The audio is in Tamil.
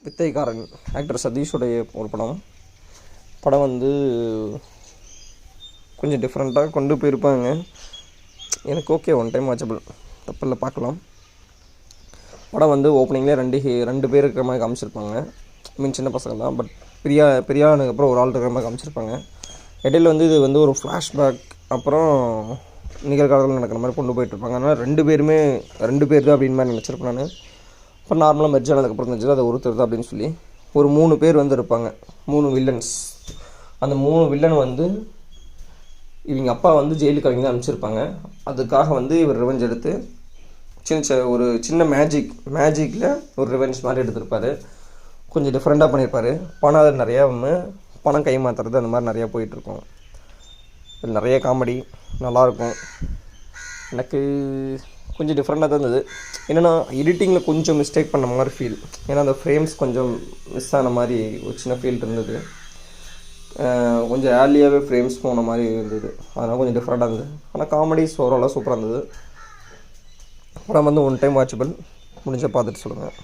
வித்தைக்காரன் ஆக்டர் சதீஷுடைய ஒரு படம் வந்து கொஞ்சம் டிஃப்ரெண்ட்டாக கொண்டு போயிருப்பாங்க. எனக்கு ஓகே, ஒன் டைம் வாட்சபிள், தப்பில்லை, பார்க்கலாம். படம் வந்து ஓப்பனிங்லேயே ரெண்டு பேர் இருக்கிற மாதிரி காமிச்சிருப்பாங்க. சின்ன பசங்க தான், பட் பெரியானதுக்கப்புறம் ஒரு ஆள் இருக்கிற மாதிரி காமிச்சிருப்பாங்க. இடையில வந்து இது வந்து ஒரு ஃப்ளாஷ்பேக், அப்புறம் நிகழ்காலத்தில் நடக்கிற மாதிரி கொண்டு போயிட்டுருப்பாங்க. அதனால் ரெண்டு பேர் தான் அப்படின்னு மாதிரி நினச்சிருப்பேன் நான். இப்போ நார்மலாக மெர்ஜ் ஆனதுக்கப்புறம் தெரிஞ்சது அது ஒருத்தர் தான் அப்படின்னு சொல்லி ஒரு 3 பேர் வந்து இருப்பாங்க, 3 வில்லன்ஸ். அந்த 3 வில்லன் வந்து இவங்க அப்பா வந்து ஜெயிலுக்கு அவங்க தான் அனுப்பிச்சிருப்பாங்க. அதுக்காக வந்து இவர் ரிவெஞ்ச் எடுத்து ஒரு சின்ன மேஜிக்கில் ஒரு ரிவெஞ்ச் மாதிரி எடுத்திருப்பார். கொஞ்சம் டிஃப்ரெண்ட்டாக பண்ணியிருப்பார். பணம் நிறையா பணம் கை மாற்றுறது அந்த மாதிரி நிறையா போயிட்டுருக்கும். நிறைய காமெடி நல்லாயிருக்கும். எனக்கு கொஞ்சம் டிஃப்ரெண்ட்டாக தான் இருந்தது. என்னென்னா எடிட்டிங்கில் கொஞ்சம் மிஸ்டேக் பண்ண மாதிரி ஃபீல். ஏன்னா அந்த ஃப்ரேம்ஸ் கொஞ்சம் மிஸ் ஆன மாதிரி ஒரு சின்ன ஃபீல் இருந்தது. கொஞ்சம் ஏர்லியாகவே ஃப்ரேம்ஸ் போன மாதிரி இருந்தது. அதனால் கொஞ்சம் டிஃப்ரெண்ட்டாக இருந்தது. ஆனால் காமெடிஸ் ஓவராலாக சூப்பராக இருந்தது. படம் வந்து ஒன் டைம் வாட்சபிள், முடிஞ்சால் பார்த்துட்டு சொல்லுங்கள்.